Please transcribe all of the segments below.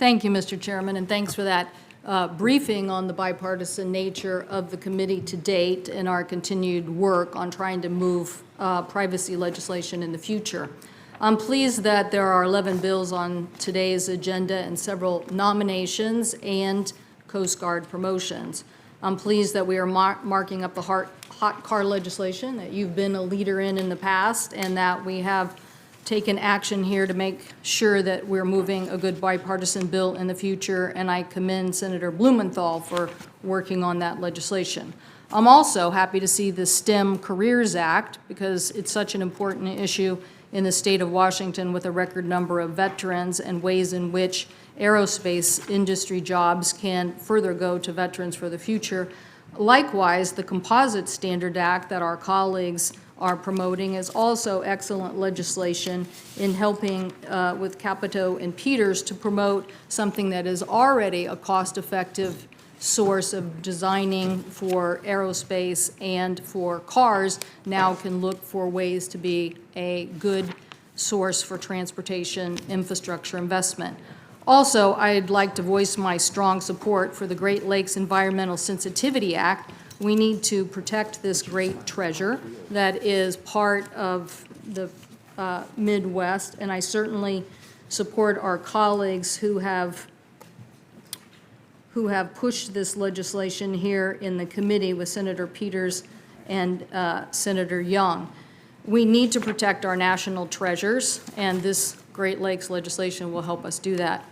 Thank you, Mr. Chairman, and thanks for that briefing on the bipartisan nature of the committee to date and our continued work on trying to move privacy legislation in the future. I'm pleased that there are 11 bills on today's agenda and several nominations and Coast Guard promotions. I'm pleased that we are marking up the hot car legislation that you've been a leader in the past, and that we have taken action here to make sure that we're moving a good bipartisan bill in the future, and I commend Senator Blumenthal for working on that legislation. I'm also happy to see the STEM Careers Act, because it's such an important issue in the state of Washington with a record number of veterans and ways in which aerospace industry jobs can further go to veterans for the future. Likewise, the Composite Standard Act that our colleagues are promoting is also excellent legislation in helping with Capito and Peters to promote something that is already a cost-effective source of designing for aerospace and for cars, now can look for ways to be a good source for transportation infrastructure investment. Also, I'd like to voice my strong support for the Great Lakes Environmental Sensitivity Act. We need to protect this great treasure that is part of the Midwest, and I certainly support our colleagues who have pushed this legislation here in the committee with Senator Peters and Senator Young. We need to protect our national treasures, and this Great Lakes legislation will help us do that.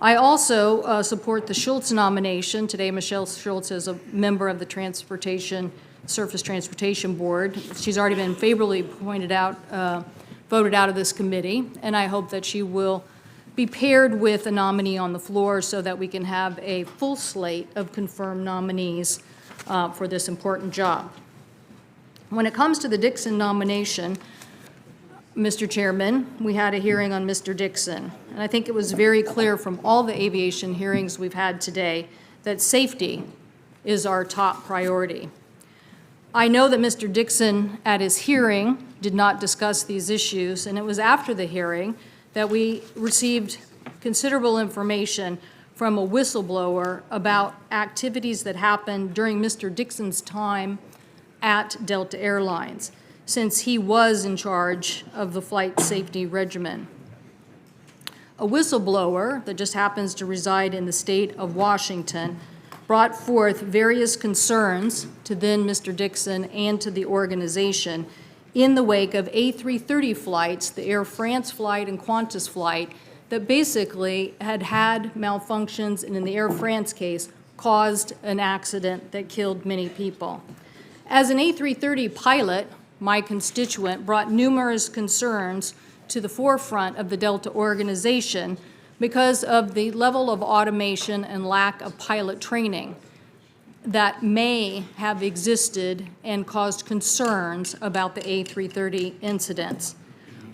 I also support the Schultz nomination. Today, Michelle Schultz is a member of the Surface Transportation Board. She's already been favorably voted out of this committee, and I hope that she will be paired with a nominee on the floor so that we can have a full slate of confirmed nominees for this important job. When it comes to the Dixon nomination, Mr. Chairman, we had a hearing on Mr. Dixon, and I think it was very clear from all the aviation hearings we've had today that safety is our top priority. I know that Mr. Dixon, at his hearing, did not discuss these issues, and it was after the hearing that we received considerable information from a whistleblower about activities that happened during Mr. Dixon's time at Delta Airlines, since he was in charge of the flight safety regimen. A whistleblower that just happens to reside in the state of Washington brought forth various concerns to then Mr. Dixon and to the organization in the wake of A330 flights, the Air France flight and Qantas flight, that basically had malfunctions, and in the Air France case, caused an accident that killed many people. As an A330 pilot, my constituent brought numerous concerns to the forefront of the Delta organization because of the level of automation and lack of pilot training that may have existed and caused concerns about the A330 incidents.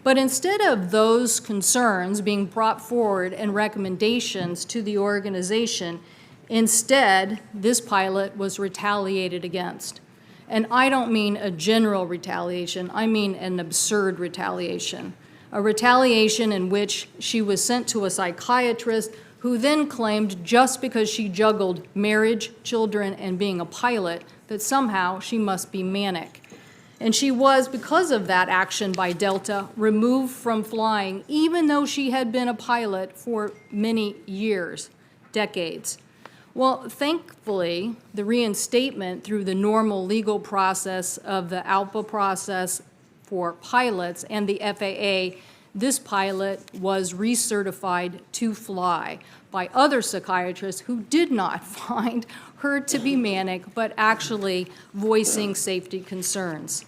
But instead of those concerns being brought forward and recommendations to the organization, instead, this pilot was retaliated against. And I don't mean a general retaliation, I mean an absurd retaliation. A retaliation in which she was sent to a psychiatrist who then claimed just because she juggled marriage, children, and being a pilot, that somehow she must be manic. And she was, because of that action by Delta, removed from flying, even though she had been a pilot for many years, decades. Well, thankfully, the reinstatement through the normal legal process of the ALPA process for pilots and the FAA, this pilot was recertified to fly by other psychiatrists who did not find her to be manic, but actually voicing safety concerns.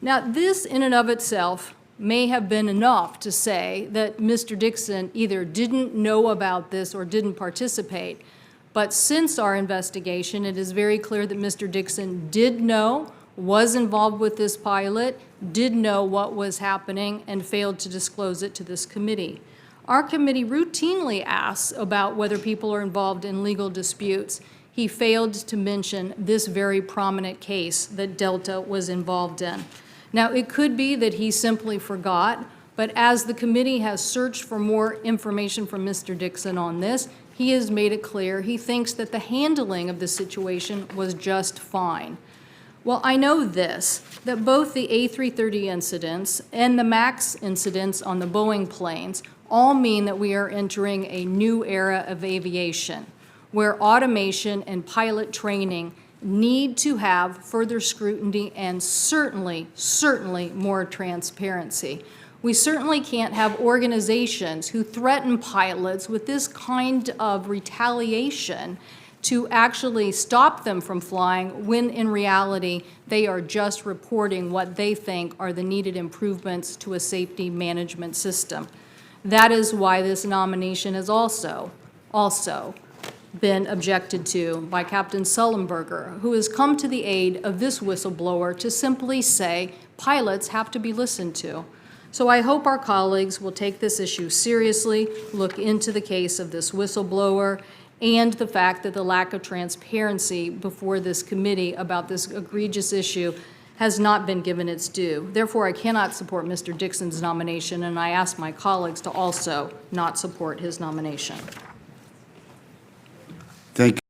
Now, this in and of itself may have been enough to say that Mr. Dixon either didn't know about this or didn't participate. But since our investigation, it is very clear that Mr. Dixon did know, was involved with this pilot, did know what was happening, and failed to disclose it to this committee. Our committee routinely asks about whether people are involved in legal disputes. He failed to mention this very prominent case that Delta was involved in. Now, it could be that he simply forgot, But as the committee has searched for more information from Mr. Dixon on this, he has made it clear he thinks that the handling of the situation was just fine. Well, I know this, that both the A330 incidents and the MAX incidents on the Boeing planes all mean that we are entering a new era of aviation, where automation and pilot training need to have further scrutiny and certainly more transparency. We certainly can't have organizations who threaten pilots with this kind of retaliation to actually stop them from flying when in reality they are just reporting what they think are the needed improvements to a safety management system. That is why this nomination has also been objected to by Captain Sullenberger, who has come to the aid of this whistleblower to simply say pilots have to be listened to. So I hope our colleagues will take this issue seriously, look into the case of this whistleblower, and the fact that the lack of transparency before this committee about this egregious issue has not been given its due. Therefore, I cannot support Mr. Dixon's nomination, and I ask my colleagues to also not support his nomination. Thank you.